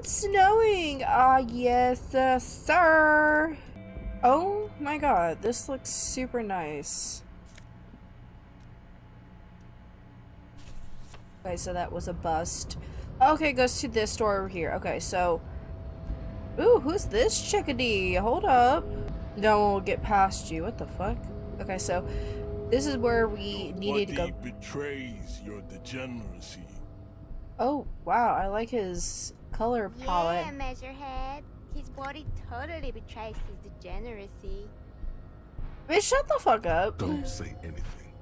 it's snowing! Ah, yes, sir! Oh my god, this looks super nice. Okay, so that was a bust. Okay, goes to this door over here. Okay, so... Ooh, who's this chickadee? Hold up. No one will get past you. What the fuck? Okay, so this is where we needed to go. Your body betrays your degeneracy. Oh, wow, I like his color palette. Yeah, Measurehead. His body totally betrays his degeneracy. Bitch, shut the fuck up. Don't say anything.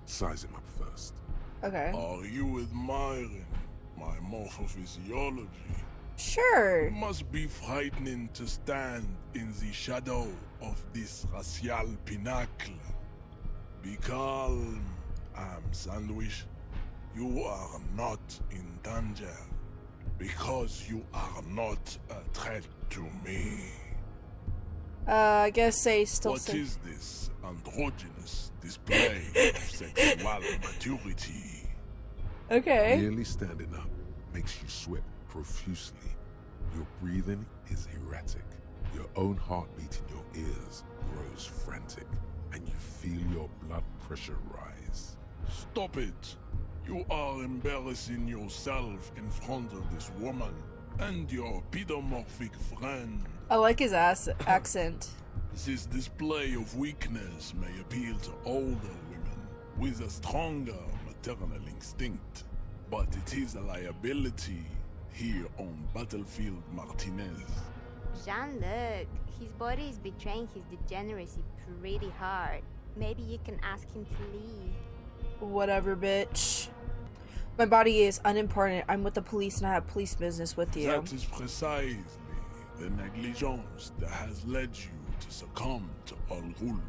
Size him up first. Okay. Are you admiring my morphophysiology? Sure. It must be frightening to stand in the shadow of this racial pinnacle. Be calm, Sandwich. You are not in danger because you are not a threat to me. I guess they still What say. is this androgynous display of sexual maturity? Okay. Merely standing up makes you sweat profusely. Your breathing is erratic. Your own heartbeat in your ears grows frantic, and you feel your blood pressure rise. Stop it! You are embarrassing yourself in front of this woman and your pedomorphic friend. I like his accent. This display of weakness may appeal to older women with a stronger maternal instinct, but it is a liability here on Battlefield Martinez. Jean-Luc, his body is betraying his degeneracy pretty hard. Maybe you can ask him to leave. Whatever, bitch. My body is unimportant. I'm with the police and I have police business with you. That is precisely the negligence that has led you to succumb to Al Ghul.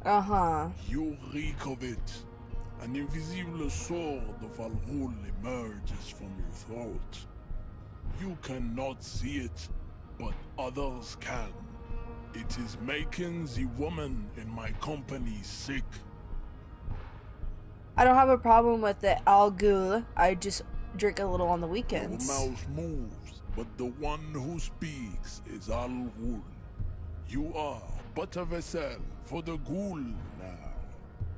Uh-huh. You reek of it. An invisible sword of Al Ghul emerges from your throat. You cannot see it, but others can. It is making the woman in my company sick. I don't have a problem with the Al Ghul. I just drink a little on the Your weekends. mouth moves, but the one who speaks is Al Ghul. You are but a vessel for the Ghul now.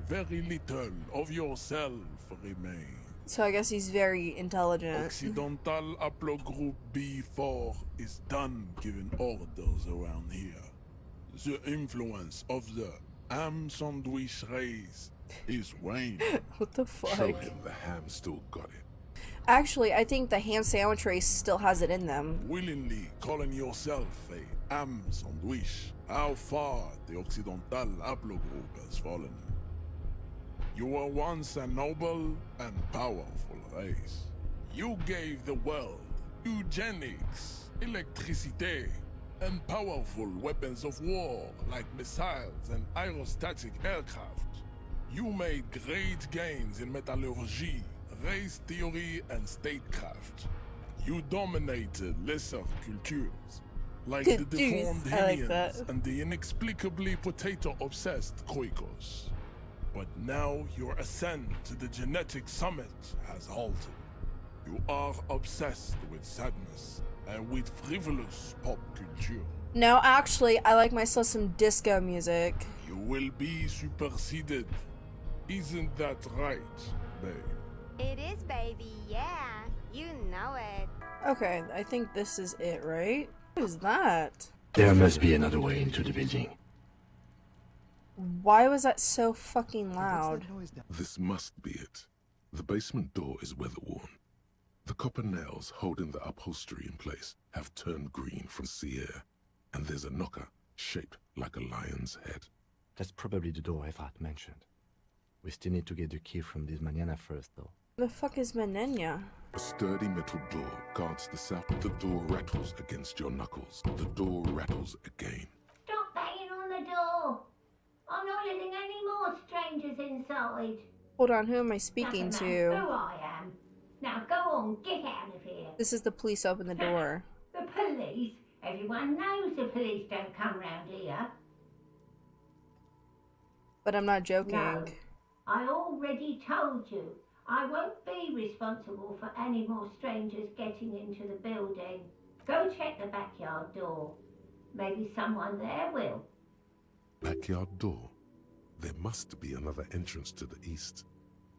Very little of yourself remains. So I guess he's very intelligent. Occidental Haplogroup B4 is done giving orders around here. The influence of the ham sandwich race is waning. What the Show fuck? him the ham still got it. Actually, I think the ham sandwich race still has it in them. Willingly calling yourself a ham sandwich, how far the Occidental Haplogroup has fallen. You were once a noble and powerful race. You gave the world eugenics, electricity, and powerful weapons of war like missiles and aerostatic aircraft. You made great gains in metallurgy, race theory, and statecraft. You dominated lesser cultures, like the deformed Jeez, I like Hylians that. and the inexplicably potato-obsessed Khoikos. But now your ascent to the genetic summit has halted. You are obsessed with sadness and with frivolous pop culture. No, actually, I like myself some disco music. You will be superseded. Isn't that right, babe? It is, baby, yeah. You know it. Okay, I think this is it, right? What is that? There must be another way into the building. Why was that so fucking loud? This must be it. The basement door is weather-worn. The copper nails holding the upholstery in place have turned green from sea air, and there's a knocker shaped like a lion's head. That's probably the door Efrat mentioned. We still need to get the key from this manana first, though. The fuck is Menenya? A sturdy metal door guards the south. The door rattles against your knuckles. The door rattles again. Stop banging on the door. I'm not letting any more strangers inside. Hold on, who am I speaking Doesn't matter to? who I am. Now go on, get out of here. This is the police, open the door. The police? Everyone knows the police don't come round here. But I'm not joking. No, I already told you. I won't be responsible for any more strangers getting into the building. Go check the backyard door. Maybe someone there will. Backyard door. There must be another entrance to the east.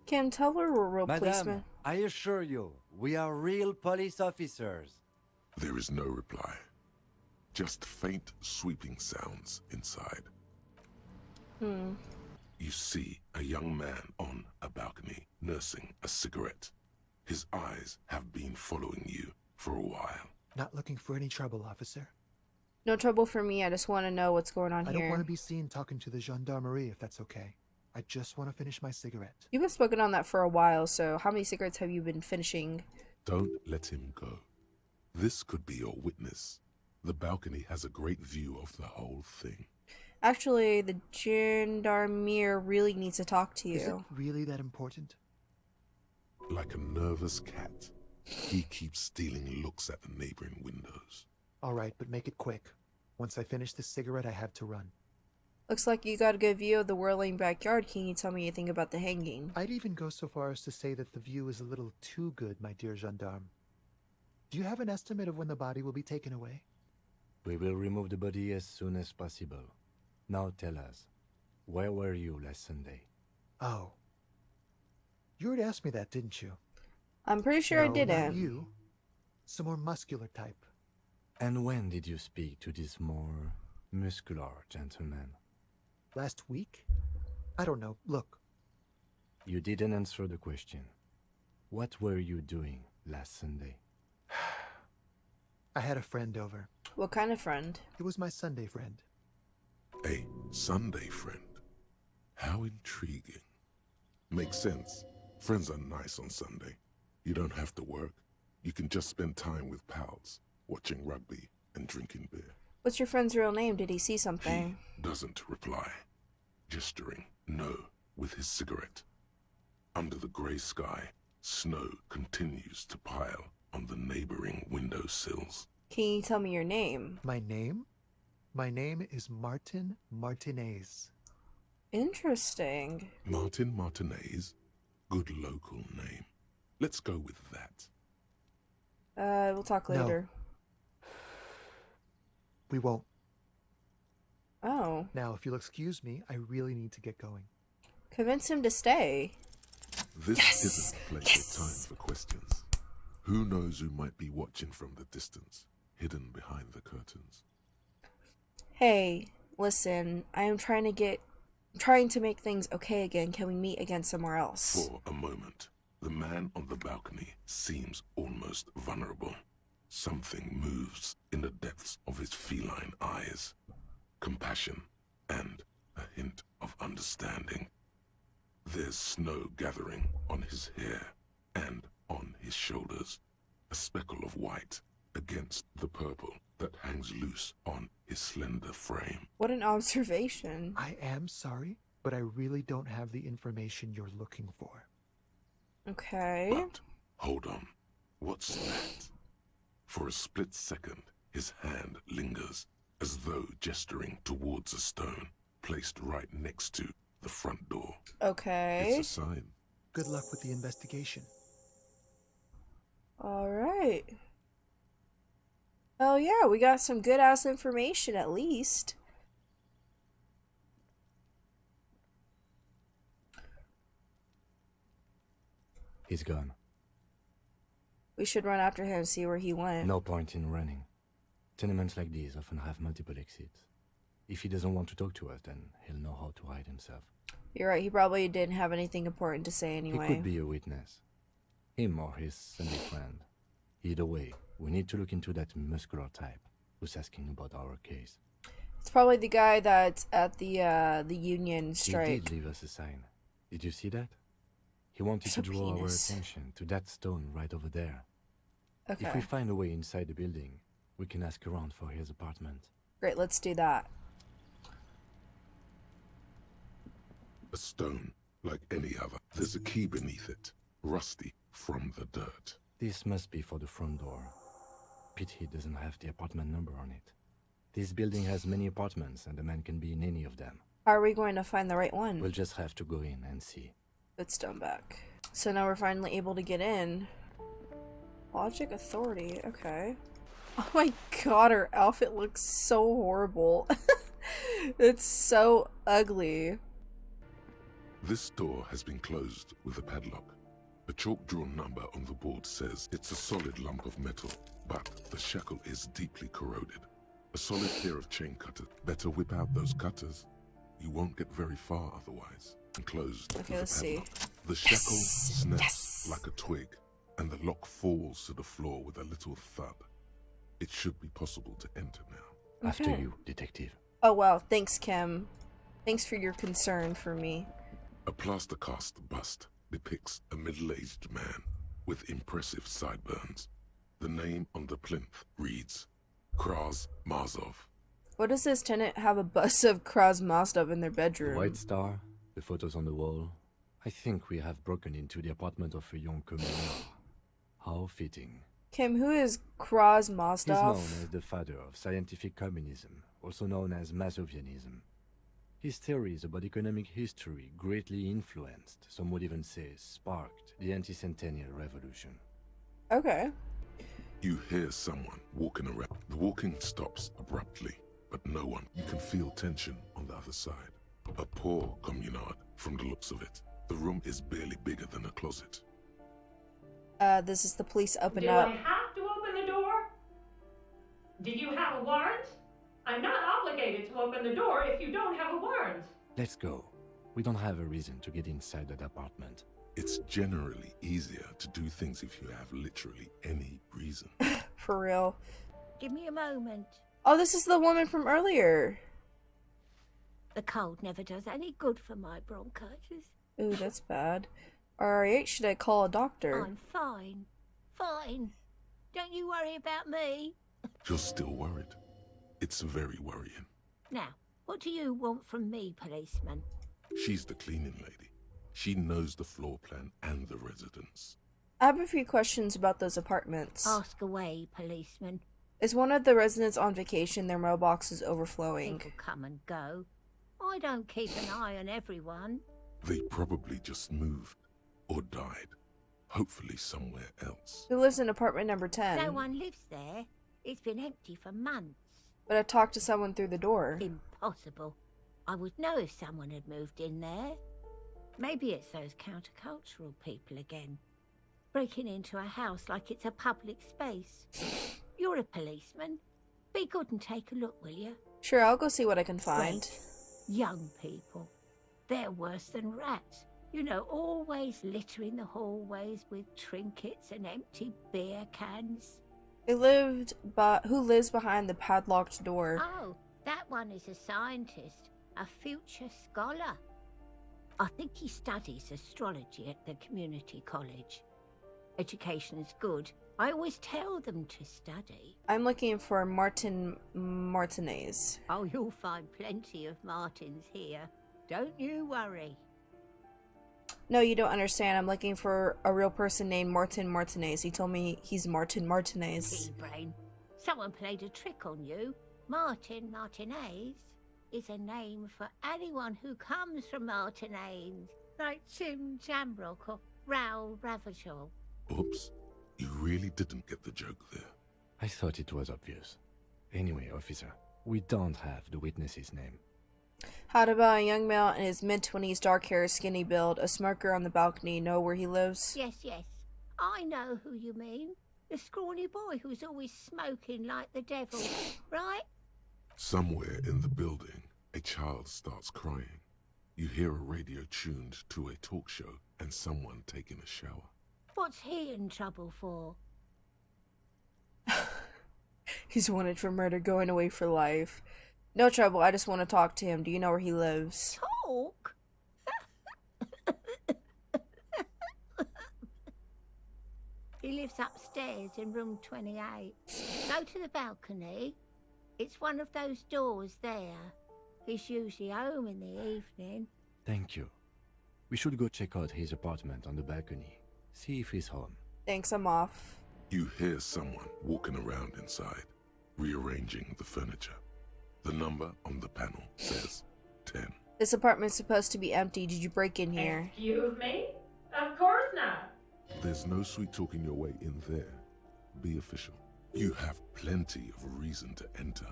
Kim, tell her we're real Madame, policemen. I assure you, we are real police officers. There is no reply. Just faint sweeping sounds inside. You see a young man on a balcony nursing a cigarette. His eyes have been following you for a while. Not looking for any trouble, officer. No trouble for me. I just want to know what's going on I here. don't want to be seen talking to the gendarmerie if that's okay. I just want to finish my cigarette. You've been smoking on that for a while, so how many cigarettes have you been finishing? Don't let him go. This could be your witness. The balcony has a great view of the whole thing. Actually, the gendarmerie really needs to talk to Is it you. really that important? Like a nervous cat, he keeps stealing looks at the neighboring windows. All right, but make it quick. Once I finish this cigarette, I have to run. Looks like you got a good view of the whirling backyard. Can you tell me anything about the hanging? I'd even go so far as to say that the view is a little too good, my dear gendarme. Do you have an estimate of when the body will be taken away? We will remove the body as soon as possible. Now tell us, where were you last Sunday? Oh. You already asked me that, didn't you? I'm pretty sure I No, didn't. Not you. Some more muscular type. And when did you speak to this more muscular gentleman? Last week? I don't know. Look, You didn't answer the question. What were you doing last Sunday? I had a friend over. What kind of friend? It was my Sunday friend. A Sunday friend. How intriguing. Makes sense. Friends are nice on Sunday. You don't have to work. You can just spend time with pals, watching rugby and drinking beer. What's your friend's real name? Did he see something? He doesn't reply, gesturing no with his cigarette. Under the grey sky, snow continues to pile on the neighboring windowsills. Can you tell me your name? My name? My name is Martin Martinez. Interesting. Martin Martinez, good local name. Let's go with that. We'll talk No. later. We won't. Oh. Now, if you'll excuse me, I really need to get going. Convince him to stay. This Yes! isn't a place or time for questions. Who knows who might be watching from the distance, hidden behind the curtains. Hey, listen, I am trying to make things okay again. Can we meet again somewhere else? For a moment, the man on the balcony seems almost vulnerable. Something moves in the depths of his feline eyes. Compassion and a hint of understanding. There's snow gathering on his hair and on his shoulders. A speckle of white against the purple that hangs loose on his slender frame. What an observation. I am sorry, but I really don't have the information you're looking for. Okay. But, hold on, what's that? For a split second, his hand lingers, as though gesturing towards a stone placed right next to the front door. Okay. It's a sign. Good luck with the investigation. Alright. Oh yeah, we got some good ass information at least. He's gone. We should run after him and see where he went. No point in running. Tenements like these often have multiple exits. If he doesn't want to talk to us, then he'll know how to hide himself. You're right, he probably didn't have anything important to say anyway. He could be a witness. Him or his Sunday friend. Either way, we need to look into that muscular type who's asking about our case. It's probably the guy that's at the union He strike. did leave us a sign. Did you see that? He wanted It's to a draw penis. our attention to that stone right over there. Okay. If we find a way inside the building, we can ask around for his apartment. Great, let's do that. A stone, like any other. There's a key beneath it, rusty from the dirt. This must be for the front door. Pity doesn't have the apartment number on it. This building has many apartments and the man can be in any of them. How are we going to find the right one? We'll just have to go in and see. It's done back. So now we're finally able to get in. Logic authority, okay. Oh my god, her outfit looks so horrible. It's so ugly. This door has been closed with a padlock. A chalk-drawn number on the board says it's a solid lump of metal, but the shackle is deeply corroded. A solid pair of chain cutters. Better whip out those cutters. You won't get very far otherwise. Enclosed Okay, with let's a padlock. see. The shackle snaps like a twig, and the lock falls to the floor with a little thud. It should be possible to enter now. After you, detective. Oh wow, thanks Kim. Thanks for your concern for me. A plaster cast bust depicts a middle-aged man with impressive sideburns. The name on the plinth reads Kraz Marzov. What does this tenant have a bust of Krasmastov in their The bedroom? White Star, the photos on the wall. I think we have broken into the apartment of a young commoner. How fitting. Kim, who is He's Krasmastov? known as the father of scientific communism, also known as Masovianism. His theories about economic history greatly influenced, some would even say sparked, the anti-centennial revolution. Okay. You hear someone walking around. The walking stops abruptly, but no one. You can feel tension on the other side. A poor communard, from the looks of it. The room is barely bigger than a closet. This is the police open Do up. I have to open the door? Do you have a warrant? I'm not obligated to open the door if you don't have a warrant. Let's go. We don't have a reason to get inside that apartment. It's generally easier to do things if you have literally any reason. For real. Give me a moment. Oh, this is the woman from earlier. The cold never does any good for my bronchitis. Ooh, that's bad. Alright, should I call a doctor? I'm fine. Fine. Don't you worry about me. You're still worried. It's very worrying. Now, what do you want from me, policeman? She's the cleaning lady. She knows the floor plan and the residence. I have a few questions about those apartments. Ask away, policeman. Is one of the residents on vacation? Their mailbox is overflowing. People come and go. I don't keep an eye on everyone. They probably just moved or died. Hopefully somewhere else. Who lives in apartment number 10? No one lives there. It's been empty for months. But I talked to someone through the door. Impossible. I would know if someone had moved in there. Maybe it's those countercultural people again. Breaking into a house like it's a public space. You're a policeman. Be good and take a look, will you? Sure, I'll go see what I can find. Great. Young people. They're worse than rats. You know, always littering the hallways with trinkets and empty beer cans. Who lives behind the padlocked door? Oh, that one is a scientist, a future scholar. I think he studies astrology at the community college. Education's good. I always tell them to study. I'm looking for Martin Martinez. Oh, you'll find plenty of Martins here. Don't you worry. No, you don't understand. I'm looking for a real person named Martin Martinez. He told me he's Martin Martinez. Pea-brain. Someone played a trick on you. Martin Martinez is a name for anyone who comes from Martinez, like Tim Jamrock or Raoul Ravachol. Oops. You really didn't get the joke there. I thought it was obvious. Anyway, officer, we don't have the witness's name. How about a young male in his mid-20s, dark hair, skinny build, a smoker on the balcony? Know where he lives? Yes, yes. I know who you mean. The scrawny boy who's always smoking like the devil, right? Somewhere in the building, a child starts crying. You hear a radio tuned to a talk show and someone taking a shower. What's he in trouble for? He's wanted for murder, going away for life. No trouble, I just want to talk to him. Do you know where he lives? Talk? He lives upstairs in room 28. Go to the balcony. It's one of those doors there. He's usually home in the evening. Thank you. We should go check out his apartment on the balcony. See if he's home. Thanks, I'm off. You hear someone walking around inside, rearranging the furniture. The number on the panel says 10. This apartment's supposed to be empty. Did you break in here? Excuse me? There's no sweet talking your way in there. Be official. You have plenty of reason to enter.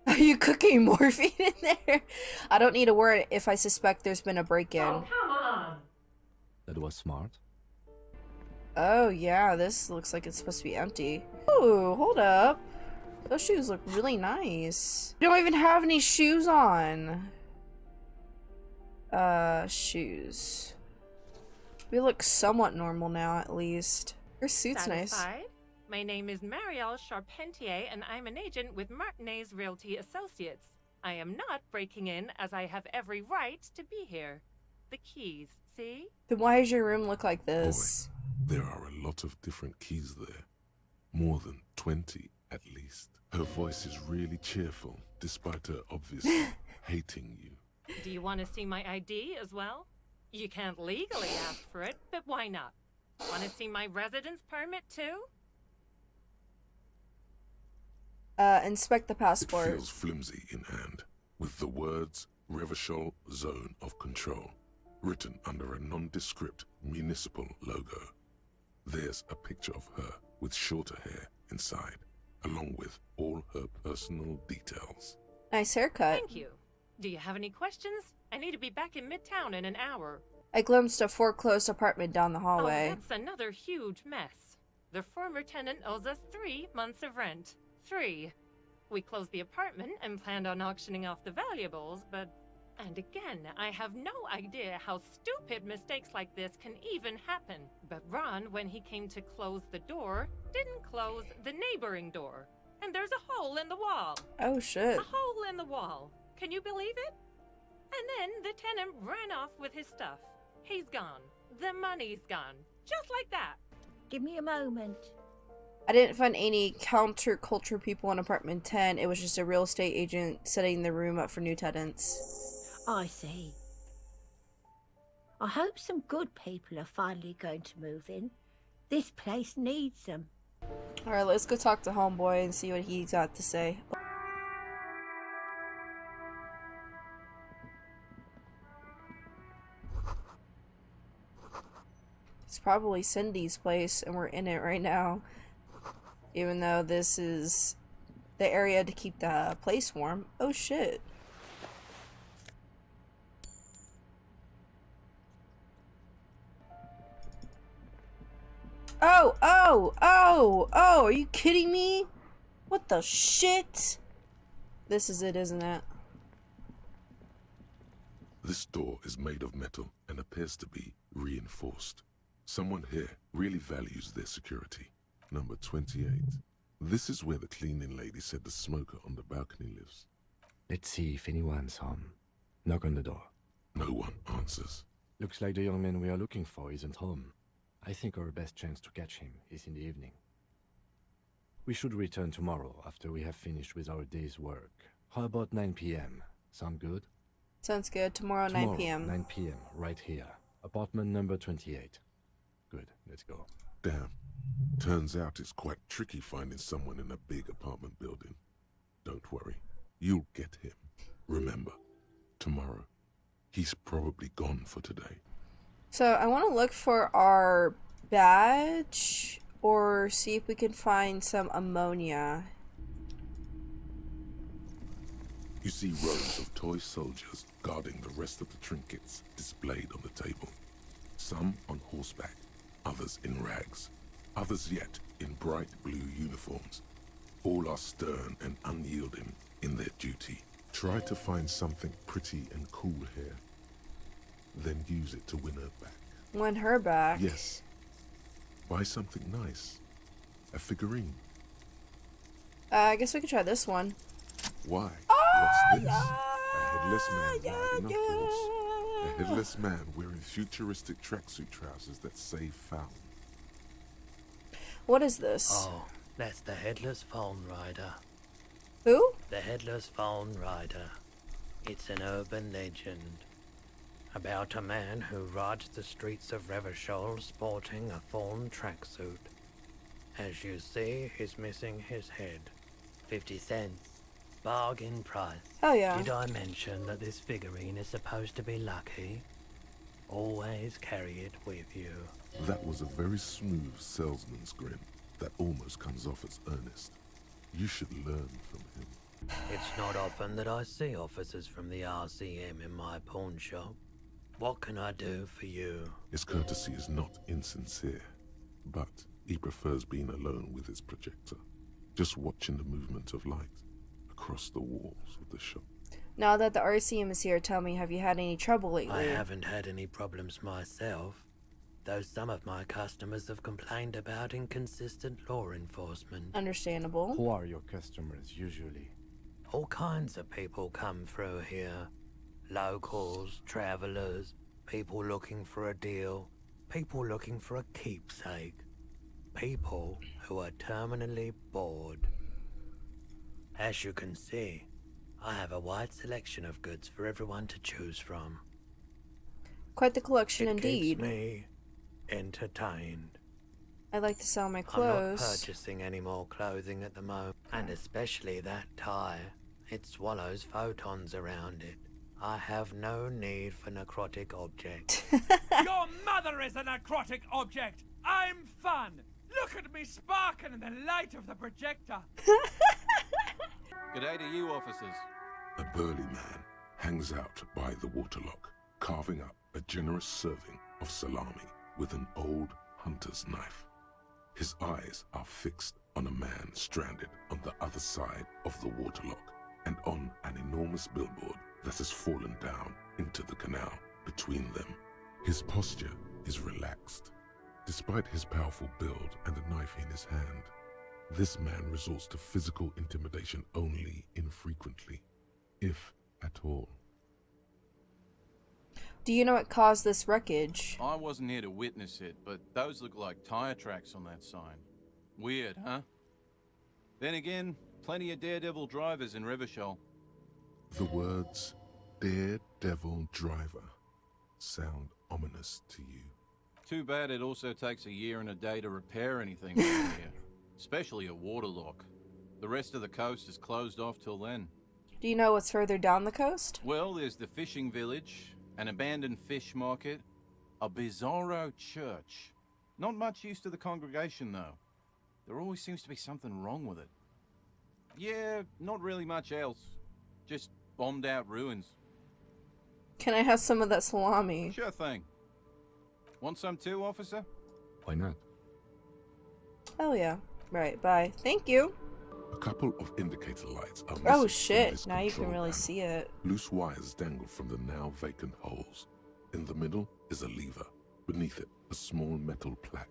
Are you cooking morphine in there? I don't need a word if I suspect there's been a break-in. Oh, come on! That was smart. Oh yeah, this looks like it's supposed to be empty. Ooh, hold up. Those shoes look really nice. You don't even have any shoes on. Shoes. We look somewhat normal now, at least. Your suit's nice. Satisfied? My name is Marielle Charpentier, and I'm an agent with Martinez Realty Associates. I am not breaking in, as I have every right to be here. The keys, see? Then why does your room look like this? Boy, there are a lot of different keys there. More than 20, at least. Her voice is really cheerful, despite her obviously hating you. Do you want to see my ID as well? You can't legally ask for it, but why not? Want to see my residence permit too? Inspect the passport. It feels flimsy in hand, with the words Revachol Zone of Control written under a nondescript municipal logo. There's a picture of her with shorter hair inside, along with all her personal details. Nice haircut. Thank you. Do you have any questions? I need to be back in Midtown in an hour. I glimpsed a foreclosed apartment down the hallway. Oh, that's another huge mess. The former tenant owes us 3 months of rent. 3. We closed the apartment and planned on auctioning off the valuables, but... And again, I have no idea how stupid mistakes like this can even happen. But Ron, when he came to close the door, didn't close the neighboring door. And there's a hole in the wall. Oh, shit. A hole in the wall. Can you believe it? And then the tenant ran off with his stuff. He's gone. The money's gone. Just like that. Give me a moment. I didn't find any counterculture people in apartment 10. It was just a real estate agent setting the room up for new tenants. I see. I hope some good people are finally going to move in. This place needs them. Alright, let's go talk to Homeboy and see what he's got to say. It's probably Cindy's place and we're in it right now. Even though this is the area to keep the place warm. Oh shit. Oh, are you kidding me? What the shit? This is it, isn't it? This door is made of metal and appears to be reinforced. Someone here really values their security. Number 28. This is where the cleaning lady said the smoker on the balcony lives. Let's see if anyone's home. Knock on the door. No one answers. Looks like the young man we are looking for isn't home. I think our best chance to catch him is in the evening. We should return tomorrow after we have finished with our day's work. How about 9 p.m.? Sound good? Sounds good. Tomorrow 9 p.m. 9 p.m. right here. Apartment number 28. Good, let's go. Damn. Turns out it's quite tricky finding someone in a big apartment building. Don't worry. You'll get him. Remember, tomorrow. He's probably gone for today. So I want to look for our badge or see if we can find some ammonia. You see rows of toy soldiers guarding the rest of the trinkets displayed on the table. Some on horseback, others in rags, others yet in bright blue uniforms. All are stern and unyielding in their duty. Try to find something pretty and cool here. Then use it to win her back. Win her back? Yes. Buy something nice. A figurine. I guess we could try this one. Why? Oh, What's this? A headless man riding a horse. A headless man wearing futuristic tracksuit trousers that say found. What is this? Oh, that's the Headless Phone Rider. Who? The Headless Phone Rider. It's an urban legend about a man who rides the streets of Revachol sporting a fawn tracksuit. As you see, he's missing his head. 50 cents. Bargain price. Oh yeah. Did I mention that this figurine is supposed to be lucky? Always carry it with you. That was a very smooth salesman's grin that almost comes off as earnest. You should learn from him. It's not often that I see officers from the RCM in my pawn shop. What can I do for you? His courtesy is not insincere, but he prefers being alone with his projector, just watching the movement of light across the walls of the shop. Now that the RCM is here, tell me, have you had any trouble lately? I haven't had any problems myself, though some of my customers have complained about inconsistent law enforcement. Understandable. Who are your customers usually? All kinds of people come through here. Locals, travelers, people looking for a deal, people looking for a keepsake. People who are terminally bored. As you can see, I have a wide selection of goods for everyone to choose from. Quite the collection It indeed. keeps me entertained. I like to sell my I'm not clothes. purchasing any more clothing at the moment, and especially that tie. It swallows photons around it. I have no need for necrotic objects. Your mother is a necrotic object! I'm fun! Look at me sparking in the light of the projector! G'day to you, officers. A burly man hangs out by the waterlock, carving up a generous serving of salami with an old hunter's knife. His eyes are fixed on a man stranded on the other side of the waterlock and on an enormous billboard that has fallen down into the canal between them. His posture is relaxed. Despite his powerful build and a knife in his hand, this man resorts to physical intimidation only infrequently, if at all. Do you know what caused this wreckage? I wasn't here to witness it, but those look like tire tracks on that sign. Weird, huh? Then again, plenty of daredevil drivers in Revachol. The words "daredevil driver" sound ominous to you. Too bad it also takes a year and a day to repair anything around here, especially a waterlock. The rest of the coast is closed off till then. Do you know what's further down the coast? Well, there's the fishing village, an abandoned fish market, a bizarro church. Not much use to the congregation, though. There always seems to be something wrong with it. Yeah, not really much else. Just bombed out ruins. Can I have some of that salami? Sure thing. Want some too, officer? Why not? Oh yeah. Right, bye. Thank you. A couple of indicator lights are missing Oh from shit, this now you can control really panel. see it. Loose wires dangle from the now vacant holes. In the middle is a lever. Beneath it, a small metal plaque.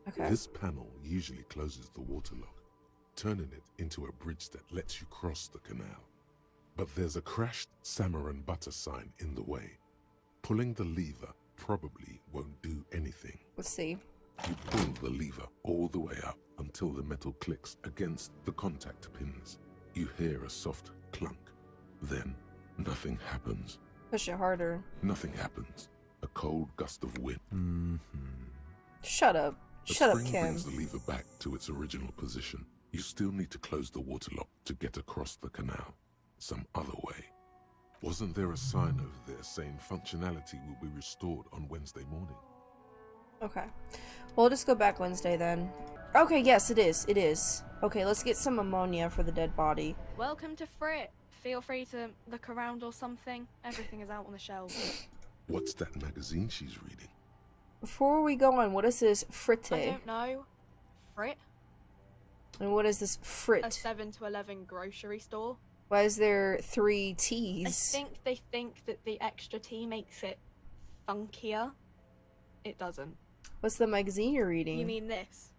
Okay. This panel usually closes the waterlock, turning it into a bridge that lets you cross the canal. But there's a crashed salmon and butter sign in the way. Pulling the lever probably won't do anything. Let's see. You pull the lever all the way up until the metal clicks against the contact pins. You hear a soft clunk. Then, nothing happens. Push it harder. Nothing happens. A cold gust of wind. Shut up. The Shut up, spring Kim. brings the lever back to its original position. You still need to close the waterlock to get across the canal. Some other way. Wasn't there a sign over there saying functionality will be restored on Wednesday morning? Okay. We'll just go back Wednesday then. Okay, yes, it is. It is. Okay, let's get some ammonia for the dead body. Welcome to Frit. Feel free to look around or something. Everything is out on the shelves. What's that magazine she's reading? Before we go on, what is this fritte? I don't know. Frit? And what is this A frit? 7 to 11 grocery store. Why is there 3 I T's? think they think that the extra T makes it funkier. It doesn't. What's the magazine you're reading? You mean this?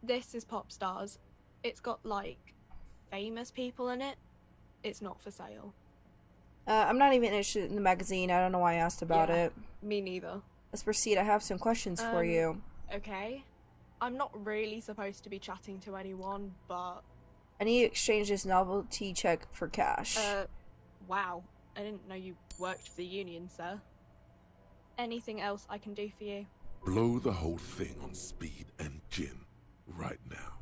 This is Pop Stars. It's got, like, famous people in it. It's not for sale. I'm not even interested in the magazine. I don't know why I asked about Yeah, it. Me neither. Let's proceed. I have some questions for you. Okay. I'm not really supposed to be chatting to anyone, but... I need to exchange this novelty check for cash. Wow. I didn't know you worked for the union, sir. Anything else I can do for you? Blow the whole thing on speed and gin. Right now.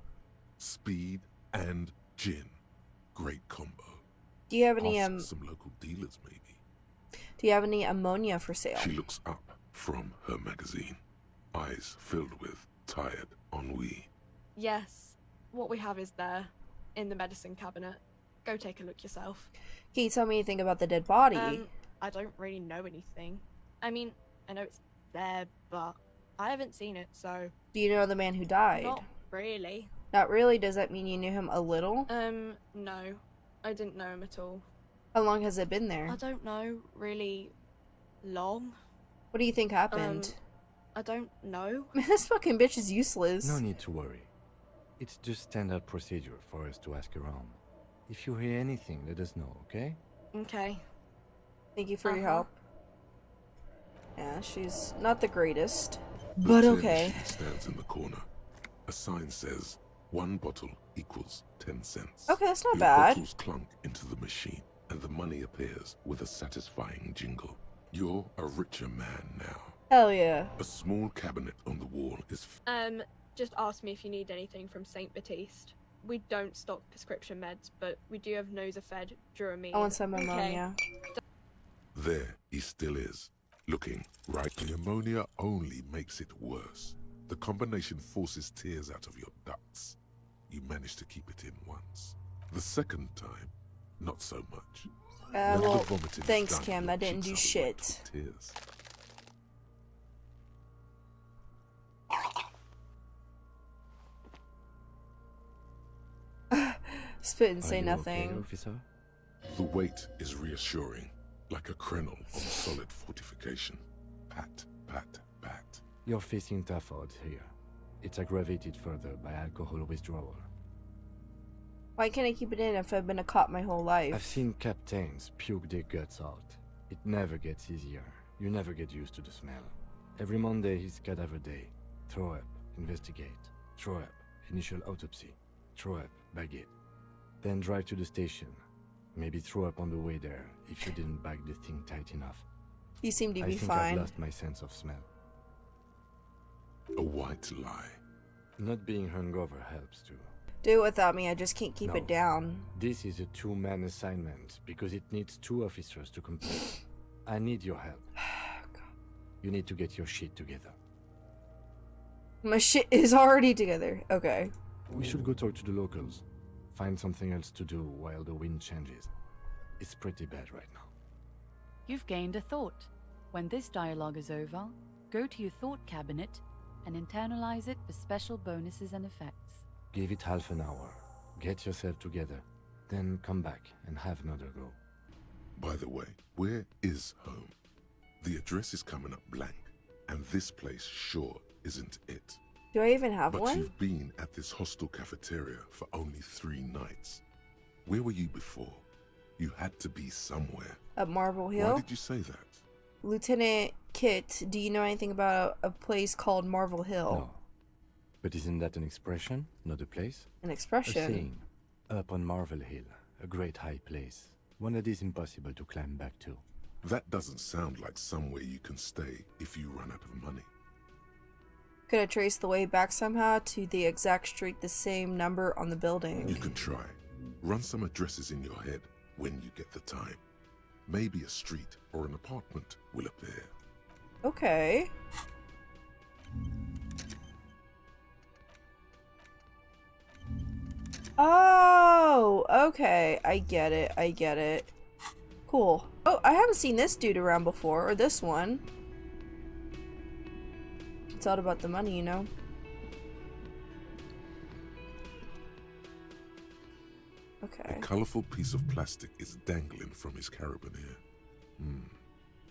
Speed and gin. Great combo. Do you have any Cost some local dealers, maybe. do Do you have any ammonia for sale? She looks up from her magazine, eyes filled with tired ennui. Yes, what we have is there, in the medicine cabinet. Go take a look yourself. Can you tell me anything about the dead body? I don't really know anything. I mean, I know it's there, but I haven't seen it, so... Do you know the man who died? Not really. Not really? Does that mean you knew him a little? No. I didn't know him at all. How long has it been there? I don't know, really long. What do you think happened? I don't know. This fucking bitch is useless. No need to worry. It's just standard procedure for us to ask around. If you hear anything, let us know, okay? Okay. Thank you for your help. Yeah, she's not the greatest. The But tin okay. sheet stands in the corner. A sign says 1 bottle equals 10 cents. Okay, that's not Your bad. bottles clunk into the machine, and the money appears with a satisfying jingle. You're a richer man now. Hell yeah. A small cabinet on the wall is Just ask me if you need anything from St. Baptiste. We don't stock prescription meds, but we do have Nosafed, Duramine. I want some ammonia. There he still is, looking right. The ammonia only makes it worse. The combination forces tears out of your ducts. You managed to keep it in once. The second time, not so much. When the Well, vomiting is thanks, done, Cam. your That didn't cheeks do are wet shit. with tears. Spit and Are say you nothing. okay, officer? The weight is reassuring, like a krenel on solid fortification. Pat, pat, pat. You're facing tough odds here. It's aggravated further by alcohol withdrawal. Why can't I keep it in if I've been a cop my whole life? I've seen captains puke their guts out. It never gets easier. You never get used to the smell. Every Monday is cadaver day. Throw up, investigate. Throw up, initial autopsy. Throw up, bag it. Then drive to the station. Maybe throw up on the way there if you didn't bag the thing tight enough. You seem to be I think fine. I've lost my sense of smell. A white lie. Not being hungover helps too. Do it without me, I just can't keep No. it down. This is a two-man assignment because it needs 2 officers to complete. I need your help. You need to get your shit together. My shit is already together. Okay. We should go talk to the locals. Find something else to do while the wind changes. It's pretty bad right now. You've gained a thought. When this dialogue is over, go to your thought cabinet and internalize it for special bonuses and effects. Give it half an hour. Get yourself together. Then come back and have another go. By the way, where is home? The address is coming up blank, and this place sure isn't it. Do I even have But one? you've been at this hostel cafeteria for only 3 nights. Where were you before? You had to be somewhere. At Marble Hill? Why did you say that? Lieutenant Kit, do you know anything about a place called Marble Hill? No. But isn't that an expression, not a place? An A expression? saying. Up on Marvel Hill, a great high place. One that is impossible to climb back to. That doesn't sound like somewhere you can stay if you run out of money. Could I trace the way back somehow to the exact street, the same number on the building? You can try. Run some addresses in your head when you get the time. Maybe a street or an apartment will appear. Okay. Oh, okay. I get it. Cool. Oh, I haven't seen this dude around before, or this one. It's all about the money, you know? Okay. A colorful piece of plastic is dangling from his carabiner.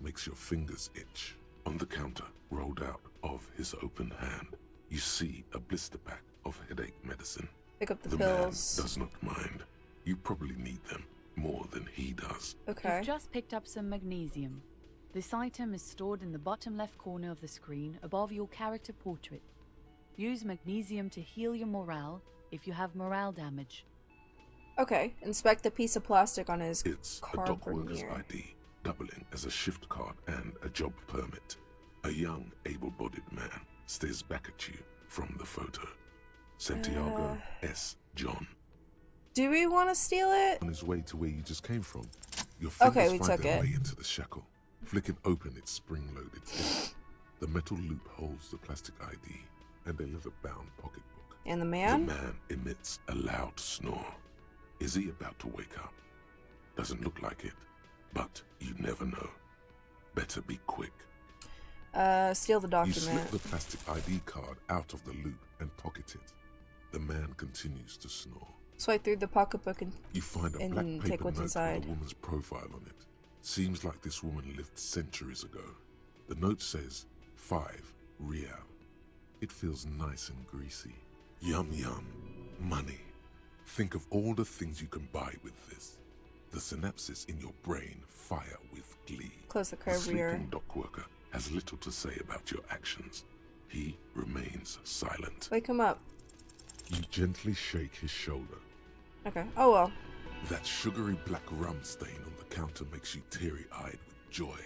Makes your fingers itch. On the counter, rolled out of his open hand, you see a blister pack of headache medicine. Pick up the The pills. man does not mind. You probably need them more than he does. Okay. You've just picked up some magnesium. This item is stored in the bottom left corner of the screen above your character portrait. Use magnesium to heal your morale if you have morale damage. Okay. Inspect the piece of plastic on his It's a dock worker's carabiner. ID, doubling as a shift card and a job permit. A young, able-bodied man stares back at you from the photo. Santiago S. John. Do we want to steal it? On his way to where you just came from. Your Okay, fingers we find took their it. way into the shackle. Flicking open its spring-loaded zip, the metal loop holds the plastic ID and a leather-bound pocketbook. And the man? The man emits a loud snore. Is he about to wake up? Doesn't look like it, but you never know. Better be quick. Steal the document. You slip the plastic ID card out of the loop and pocket it. The man continues to snore. Swipe through the pocketbook and you find a black take paper what's note inside. with a woman's profile on it. Seems like this woman lived centuries ago. The note says 5 real. It feels nice and greasy. Yum yum. Money. Think of all the things you can buy with this. The synapses in your brain fire with glee. Close the The career. sleeping dock worker has little to say about your actions. He remains silent. Wake him up. You gently shake his shoulder. Okay. Oh well. That sugary black rum stain on the counter makes you teary-eyed with joy.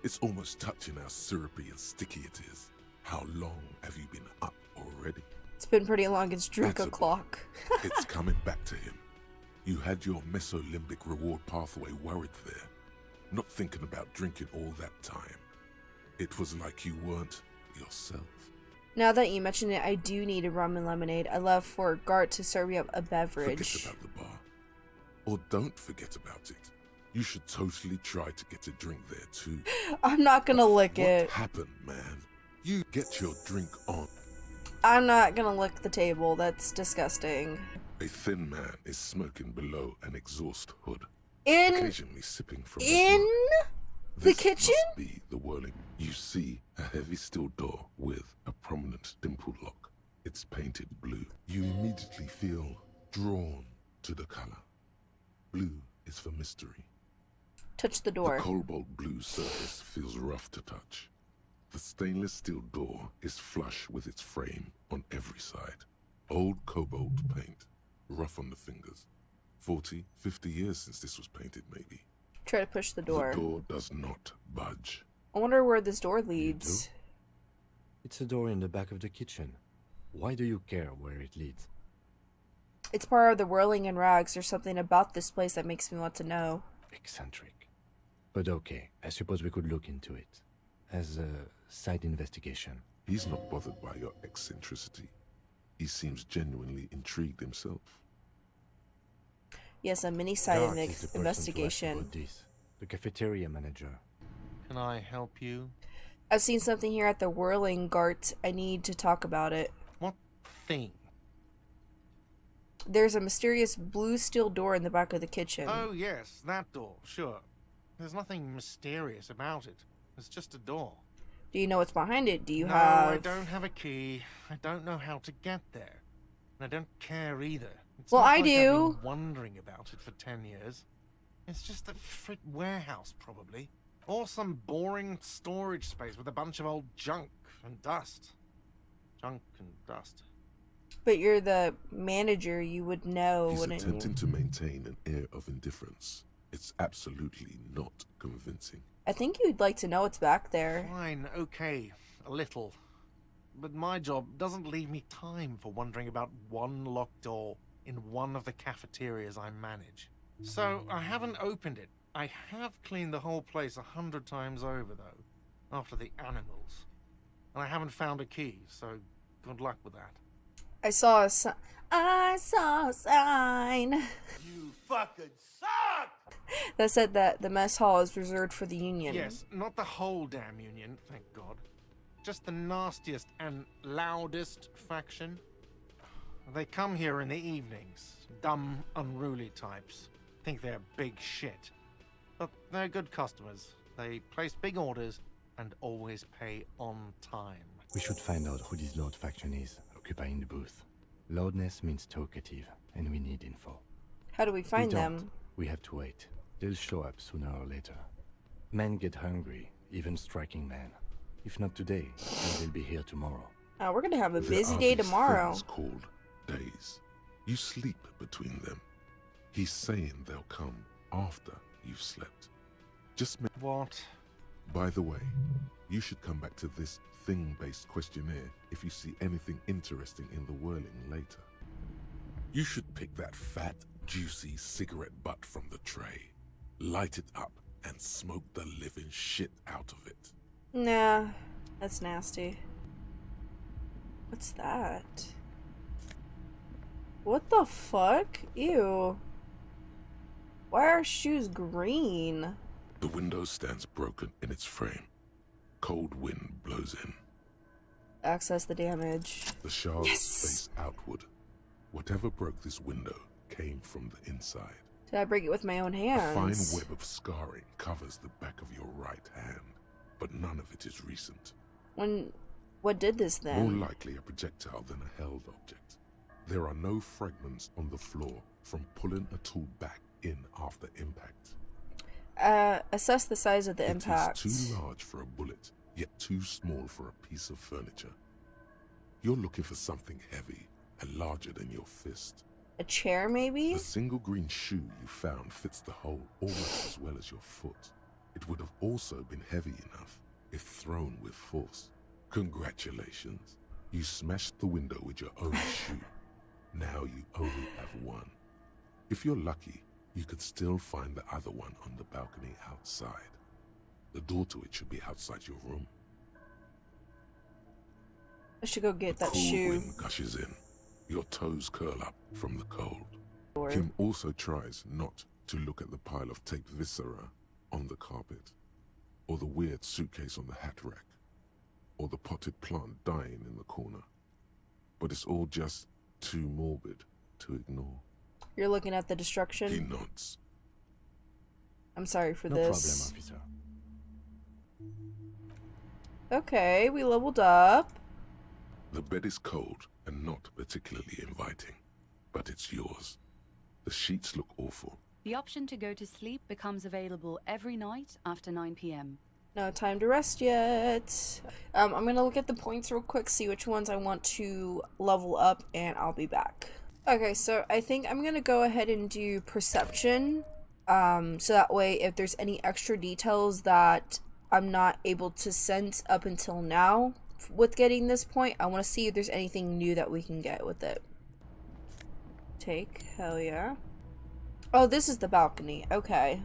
It's almost touching how syrupy and sticky it is. How long have you been up already? It's been pretty long. It's drink That's o'clock. It's coming back to him. You had your mesolimbic reward pathway worried there, not thinking about drinking all that time. It was like you weren't yourself. Now that you mention it, I do need a rum and lemonade. I love for Gart to serve me up a beverage. Forget about the bar. Or don't forget about it. You should totally try to get a drink there too. I'm not gonna lick it. What happened, man? You get your drink on. I'm not gonna lick the table. That's disgusting. A thin man is smoking below an exhaust hood. Occasionally sipping from the this kitchen? Must be the whirling. You see a heavy steel door with a prominent dimple lock. It's painted blue. You immediately feel drawn to the color. Blue is for mystery. Touch the door. The cobalt blue surface feels rough to touch. The stainless steel door is flush with its frame on every side. Old cobalt paint, rough on the fingers. 40, 50 years since this was painted, maybe. Try to push the door. The door does not budge. I wonder where this door leads. It's a door in the back of the kitchen. Why do you care where it leads? It's part of the whirling in rags. There's something about this place that makes me want to know. Eccentric. But okay, I suppose we could look into it. As a side investigation. He's not bothered by your eccentricity. He seems genuinely intrigued himself. Yes, a mini side Gart is the person to ask investigation. about this. The cafeteria manager. Can I help you? I've seen something here at the whirling, Gart. I need to talk about it. What thing? There's a mysterious blue steel door in the back of the kitchen. Oh, yes, that door, sure. There's nothing mysterious about it. It's just a door. Do you know what's behind it? Do you No, have... I don't have a key. I don't know how to get there. And I don't care either. It's Well, not I like do. I've been wondering about it for 10 years. It's just a frit warehouse, probably. Or some boring storage space with a bunch of old junk and dust. Junk and dust. But you're the manager. You would know, He's wouldn't attempting you? to maintain an air of indifference. It's absolutely not convincing. I think you'd like to know what's back there. Fine, okay, a little. But my job doesn't leave me time for wondering about one locked door in one of the cafeterias I manage. So I haven't opened it. I have cleaned the whole place 100 times over, though, after the animals. And I haven't found a key, so good luck with that. I saw a sign. I saw a sign. You fucking suck! That said that the mess hall is reserved for the union. Yes, not the whole damn union, thank God. Just the nastiest and loudest faction. They come here in the evenings. Dumb, unruly types. Think they're big shit. But they're good customers. They place big orders and always pay on time. We should find out who this Lord faction is, occupying the booth. Loudness means talkative, and we need info. How do we find We don't. them? We have to wait. They'll show up sooner or later. Men get hungry, even striking men. If not today, then they'll be here tomorrow. We're gonna have a There busy are day these tomorrow. things called days. You sleep between them. He's saying they'll come after you've slept. What? By the way, you should come back to this thing-based questionnaire if you see anything interesting in the whirling later. You should pick that fat, juicy cigarette butt from the tray, light it up, and smoke the living shit out of it. Nah, that's nasty. What's that? What the fuck? Ew. Why are shoes green? The window stands broken in its frame. Cold wind blows in. Access the damage. The shards Yes! face outward. Whatever broke this window came from the inside. Did I break it with my own hands? A fine web of scarring covers the back of your right hand, but none of it is recent. What did this then? More likely a projectile than a held object. There are no fragments on the floor from pulling a tool back in after impact. Assess the size of the impact. It is too large for a bullet, yet too small for a piece of furniture. You're looking for something heavy and larger than your fist. A chair, maybe? The single green shoe you found fits the hole almost as well as your foot. It would have also been heavy enough if thrown with force. Congratulations. You smashed the window with your own shoe. Now you only have one. If you're lucky, you could still find the other one on the balcony outside. The door to it should be outside your room. I should go get that cool shoe. Wind gushes in. Your toes curl up from the cold. Kim also tries not to look at the pile of taped viscera on the carpet, or the weird suitcase on the hat rack, or the potted plant dying in the corner. But it's all just too morbid to ignore. You're looking at the destruction? He nods. I'm sorry for No this. problem, officer. Okay, we leveled up. The bed is cold and not particularly inviting, but it's yours. The sheets look awful. The option to go to sleep becomes available every night after 9 p.m. No time to rest yet. I'm gonna look at the points real quick, see which ones I want to level up, and I'll be back. Okay, so I think I'm gonna go ahead and do perception. So that way if there's any extra details that I'm not able to sense up until now with getting this point, I want to see if there's anything new that we can get with it. Take, hell yeah. Oh, this is the balcony, okay.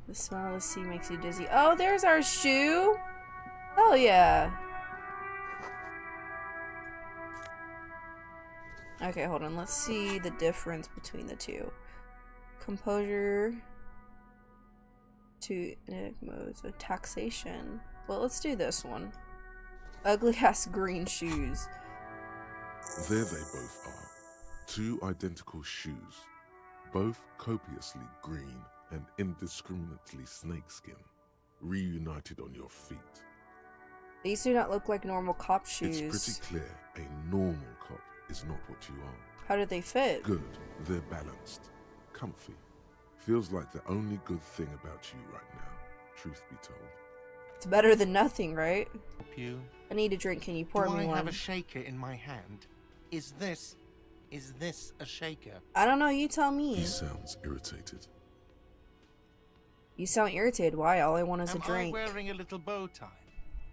The smell of the sea makes you dizzy. Oh, there's our shoe! Hell yeah. Okay, hold on. Let's see the difference between the two. Composure to modes of taxation. Well, let's do this one. Ugly ass green shoes. There they both are. Two identical shoes. Both copiously green and indiscriminately snakeskin. Reunited on your feet. These do not look like normal cop shoes. It's pretty clear a normal cop is not what you are. How do they fit? Good. They're balanced. Comfy. Feels like the only good thing about you right now, truth be told. It's better than nothing, right? You. I need a drink. Can you pour me I one? have a shaker in my hand? Is this a shaker? I don't know. You tell me. He sounds irritated. You sound irritated. Why? All I want is a Am drink. I wearing a little bow tie?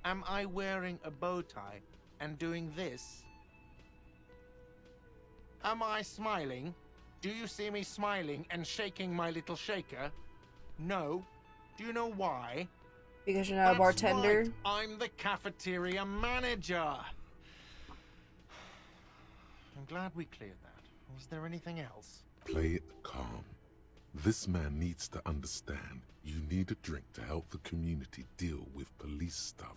Am I wearing a bow tie and doing this? Am I smiling? Do you see me smiling and shaking my little shaker? No. Do you know why? Because you're not a bartender? Right. I'm the cafeteria manager. I'm glad we cleared that. Was there anything else? Play it calm. This man needs to understand you need a drink to help the community deal with police stuff.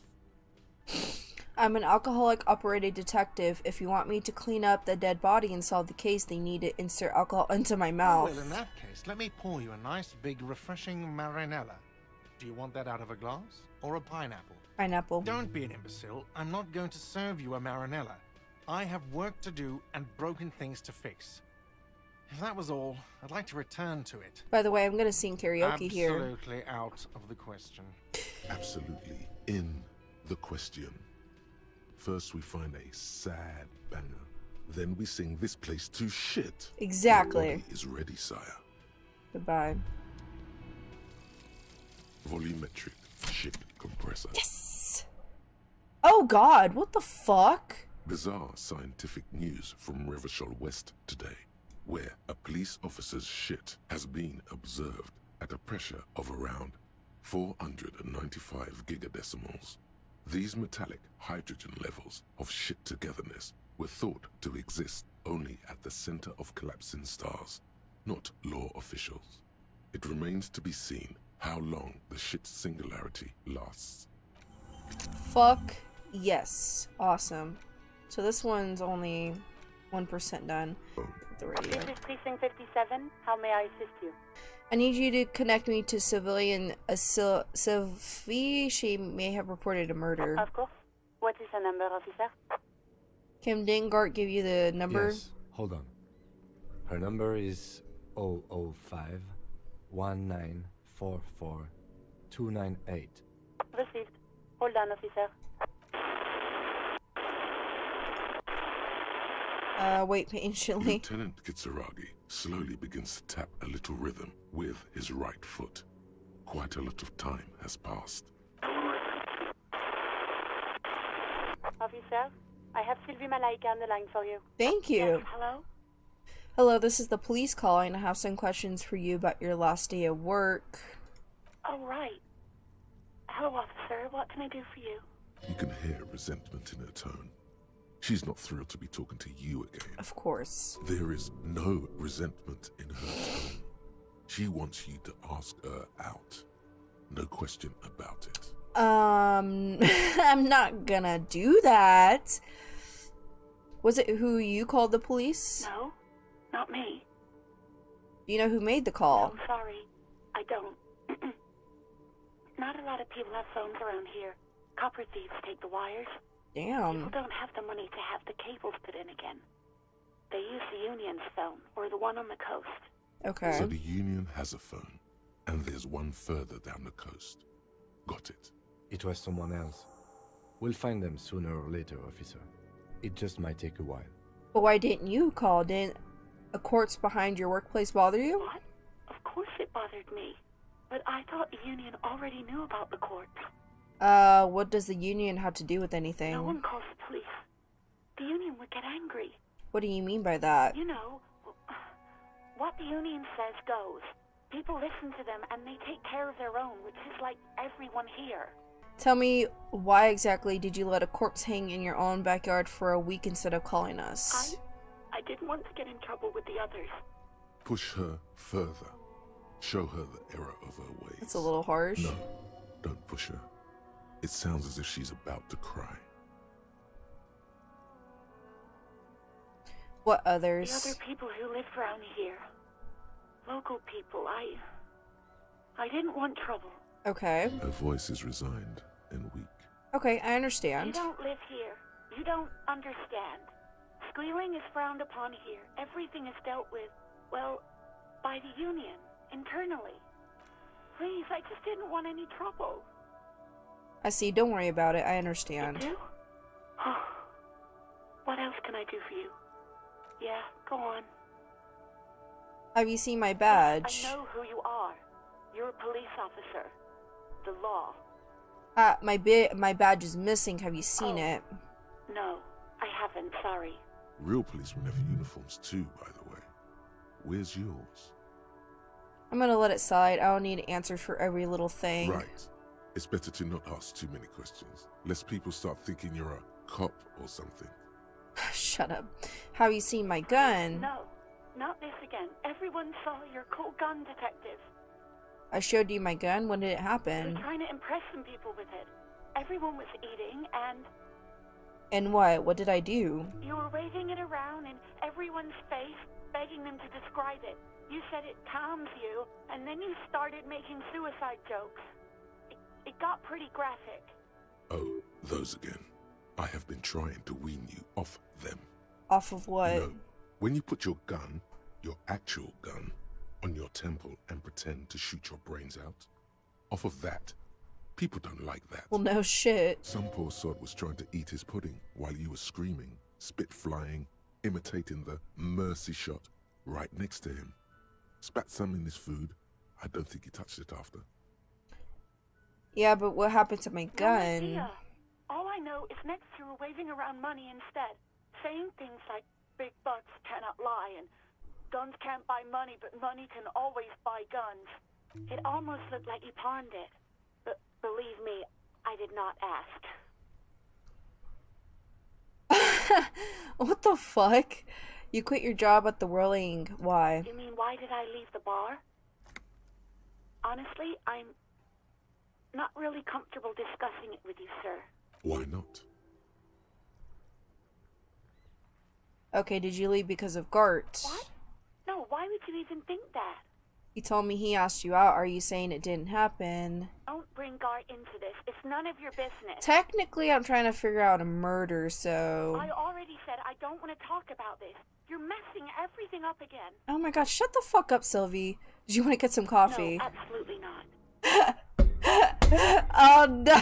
I'm an alcoholic-operated detective. If you want me to clean up the dead body and solve the case, they need to insert alcohol into my mouth. Well, in that case, let me pour you a nice, big, refreshing marinella. Do you want that out of a glass or a pineapple? Pineapple. Don't be an imbecile. I'm not going to serve you a marinella. I have work to do and broken things to fix. If that was all, I'd like to return to it. By the way, I'm gonna sing karaoke here. Absolutely out of the question. Absolutely in the question. First we find a sad banger. Then we sing this place to shit. Exactly. Your body is ready, sire. Goodbye. Volumetric ship compressor. Yes! Oh god, what the fuck? Bizarre scientific news from Revachol West today. where a police officer's shit has been observed at a pressure of around 495 gigadecimals. These metallic hydrogen levels of shit togetherness were thought to exist only at the center of collapsing stars, not law officials. It remains to be seen how long the shit singularity lasts. Fuck yes. Awesome. So this one's only 1% done. The radio. This is Precinct 57. How may I assist you? I need you to connect me to civilian Sylvie. She may have reported a murder. Of course. What is her number, officer? Can Dingart give you the number? Yes, hold on. Her number is 005 1944 298. Received. Hold on, officer. Wait patiently. Lieutenant Kitsuragi slowly begins to tap a little rhythm with his right foot. Quite a lot of time has passed. Officer, I have Sylvie Malaika on the line for you. Thank you. Yes, hello? Hello, this is the police calling. I have some questions for you about your last day of work. Oh, right. Hello, officer. What can I do for you? You can hear resentment in her tone. She's not thrilled to be talking to you again. Of course. There is no resentment in her tone. She wants you to ask her out. No question about it. I'm not gonna do that. Was it who you called the police? No, not me. Do you know who made the call? No, sorry. I don't. Not a lot of people have phones around here. Copper thieves take the wires. Damn. People don't have the money to have the cables put in again. They use the Union's phone, or the one on the coast. Okay. So the Union has a phone, and there's one further down the coast. Got it. It was someone else. We'll find them sooner or later, officer. It just might take a while. But why didn't you call? Didn't a court's behind your workplace bother you? What? Of course it bothered me. But I thought the Union already knew about the court. What does the Union have to do with anything? No one calls the police. The Union would get angry. What do you mean by that? You know, what the Union says goes. People listen to them and they take care of their own, which is like everyone here. Tell me, why exactly did you let a corpse hang in your own backyard for a week instead of calling us? I didn't want to get in trouble with the others. Push her further. Show her the error of her ways. That's a little harsh. No, don't push her. It sounds as if she's about to cry. What others? The other people who live around here. Local people. I didn't want trouble. Okay. Her voice is resigned and weak. Okay, I understand. You don't live here. You don't understand. Squealing is frowned upon here. Everything is dealt with, well, by the Union, internally. Please, I just didn't want any trouble. I see. Don't worry about it. I understand. You do? Oh. What else can I do for you? Yeah, go on. Have you seen my badge? I know who you are. You're a police officer. The law. My badge is missing. Have you seen it? No, I haven't. Sorry. Real policemen have uniforms too, by the way. Where's yours? I'm gonna let it slide. I don't need answers for every little thing. Right. It's better to not ask too many questions, lest people start thinking you're a cop or something. Shut up. Have you seen my gun? No, not this again. Everyone saw your cool gun, detective. I showed you my gun. When did it happen? You're trying to impress some people with it. Everyone was eating and... And what? What did I do? You were waving it around in everyone's face, begging them to describe it. You said it calms you, and then you started making suicide jokes. It got pretty graphic. Oh, those again. I have been trying to wean you off them. Off of what? No. When you put your gun, your actual gun, on your temple and pretend to shoot your brains out, off of that, people don't like that. Well, no shit. Some poor sod was trying to eat his pudding while you were screaming, spit flying, imitating the mercy shot right next to him. Spat some in his food. I don't think he touched it after. Yeah, but what happened to my gun? No idea. All I know is next you were waving around money instead, saying things like big bucks cannot lie and guns can't buy money, but money can always buy guns. It almost looked like you pawned it. But believe me, I did not ask. What the fuck? You quit your job at the Whirling. Why? You mean, why did I leave the bar? Honestly, I'm not really comfortable discussing it with you, sir. Why not? Okay, did you leave because of Gart? What? No, why would you even think that? He told me he asked you out. Are you saying it didn't happen? Don't bring Gart into this. It's none of your business. Technically, I'm trying to figure out a murder, so... I already said I don't want to talk about this. You're messing everything up again. Oh my god, shut the fuck up, Sylvie. Do you want to get some coffee? No, absolutely not. Oh no.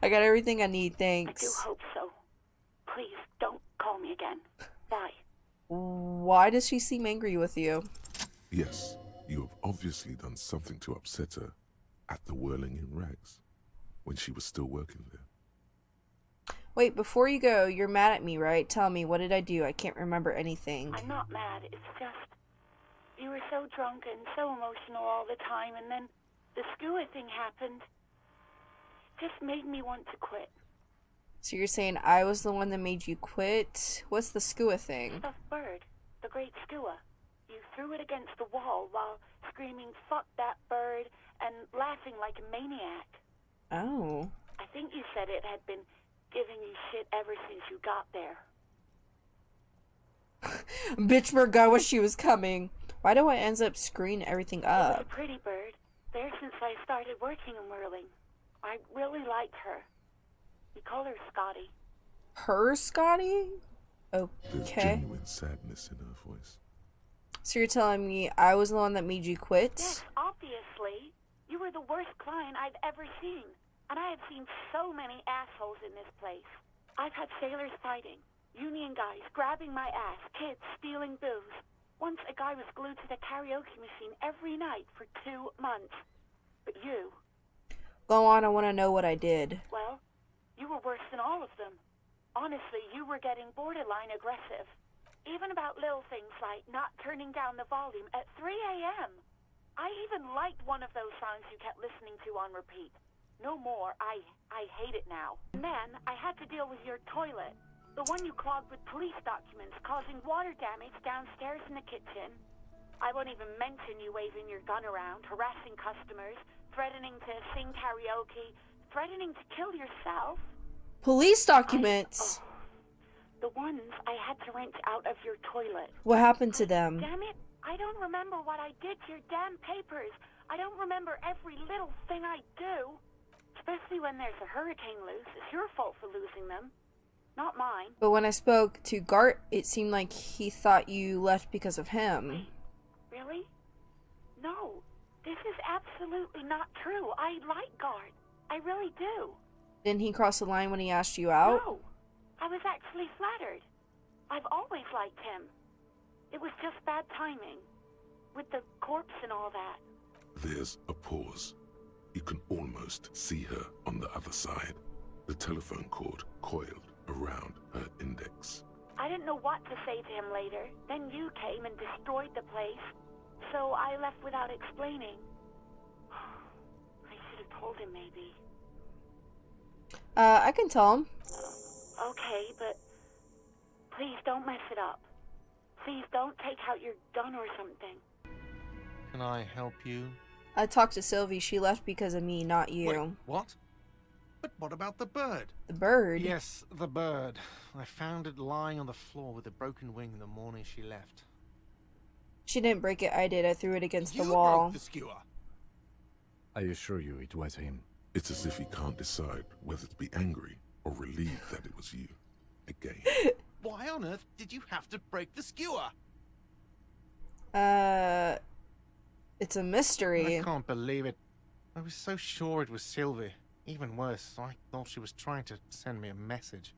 I got everything I need, thanks. I do hope so. Please, don't call me again. Bye. Why does she seem angry with you? Yes, you have obviously done something to upset her at the Whirling in Rags, when she was still working there. Wait, before you go, you're mad at me, right? Tell me, what did I do? I can't remember anything. I'm not mad, it's just... You were so drunk and so emotional all the time, and then the skua thing happened. It just made me want to quit. So you're saying I was the one that made you quit? What's the skua thing? Stuffed bird, the great skua. You threw it against the wall while screaming, "Fuck that bird," and laughing like a maniac. Oh. I think you said it had been giving you shit ever since you got there. Bitch forgot when she was coming. Why do I end up screwing everything It was up? a pretty bird. There since I started working in Whirling. I really liked her. We call her Scotty. Her Scotty? There's Okay. genuine sadness in her voice. So you're telling me I was the one that made you quit? Yes, obviously. You were the worst client I've ever seen. And I have seen so many assholes in this place. I've had sailors fighting, union guys grabbing my ass, kids stealing booze. Once a guy was glued to the karaoke machine every night for 2 months. But you... Go on, I want to know what I did. Well, you were worse than all of them. Honestly, you were getting borderline aggressive. Even about little things like not turning down the volume at 3 a.m. I even liked one of those songs you kept listening to on repeat. No more. I hate it now. And then I had to deal with your toilet. The one you clogged with police documents, causing water damage downstairs in the kitchen. I won't even mention you waving your gun around, harassing customers, threatening to sing karaoke, threatening to kill yourself. Police documents? The ones I had to wrench out of your toilet. What happened to them? Damn it, I don't remember what I did to your damn papers. I don't remember every little thing I do. Especially when there's a hurricane loose. It's your fault for losing them. Not mine. But when I spoke to Gart, it seemed like he thought you left because of him. Really? No. This is absolutely not true. I like Gart. I really do. Didn't he cross the line when he asked you out? No. I was actually flattered. I've always liked him. It was just bad timing. With the corpse and all that. There's a pause. You can almost see her on the other side. The telephone cord coiled around her index. I didn't know what to say to him later. Then you came and destroyed the place. So I left without explaining. I should have told him maybe. I can tell him. Okay, but please don't mess it up. Please don't take out your gun or something. Can I help you? I talked to Sylvie. She left because of me, not you. Wait, what? But what about the bird? The bird? Yes, the bird. I found it lying on the floor with a broken wing the morning she left. She didn't break it, I did. I threw it against the You wall. broke the skewer. I assure you it was him. It's as if he can't decide whether to be angry or relieved that it was you. Again. Why on earth did you have to break the skewer? It's a mystery. I can't believe it. I was so sure it was Sylvie. Even worse, I thought she was trying to send me a message.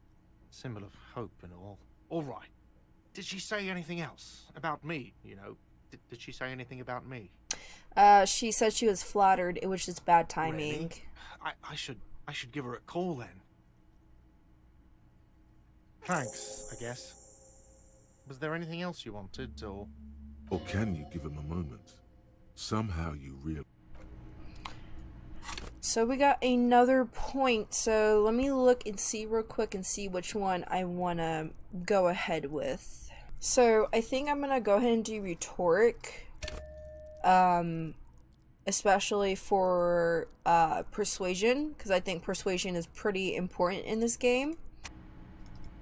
Symbol of hope and all. All right. Did she say anything else? About me, you know? Did she say anything about me? She said she was flattered. It was just bad timing. Really? I should give her a call then. Thanks, I guess. Was there anything else you wanted, or...? Or can you give him a moment? Somehow you realize... So we got another point, so let me look and see real quick and see which one I want to go ahead with. So I think I'm going to go ahead and do rhetoric, especially for persuasion, because I think persuasion is pretty important in this game.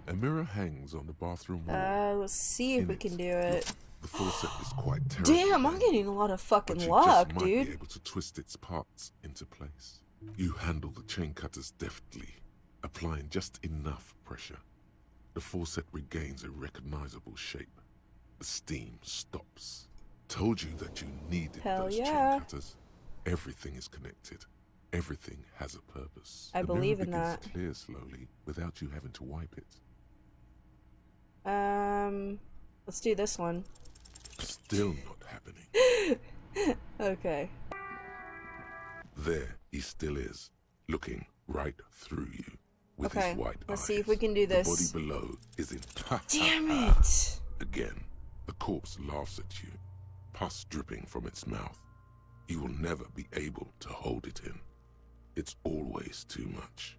A mirror hangs on the bathroom wall. Let's see if we can do it. The forceps is quite terrible. Damn, I'm getting a lot of fucking but you luck, just might dude. be able to twist its parts into place. You handle the chain cutters deftly, applying just enough pressure. The forceps regains a recognizable shape. The steam stops. Told you that you needed those chain cutters. Everything is connected. Everything has a purpose. I believe in that. The mirror begins to clear slowly without you having to wipe it. Let's do this one. Still not happening. Okay. There he still is, looking right through you with his white let's eyes. see if we can do this. The body below is in... Damn it! Again, the corpse laughs at you, pus dripping from its mouth. You will never be able to hold it in. It's always too much.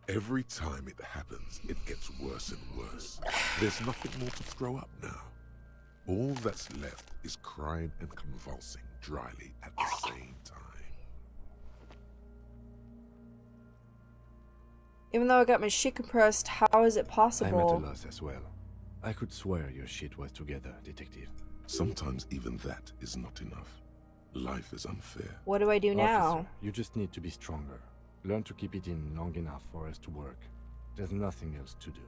Every time it happens, it gets worse and worse. There's nothing more to throw up now. All that's left is crying and convulsing dryly at the same time. Even though I got my shit compressed, how is it possible? I'm at a loss as well. I could swear your shit was together, detective. Sometimes even that is not enough. Life is unfair. What do I do now? Officer, you just need to be stronger. Learn to keep it in long enough for us to work. There's nothing else to do.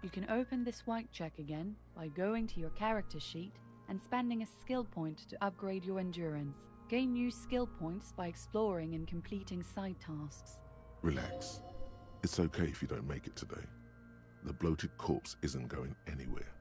You can open this white check again by going to your character sheet and spending a skill point to upgrade your endurance. Gain new skill points by exploring and completing side tasks. Relax. It's okay if you don't make it today. The bloated corpse isn't going anywhere.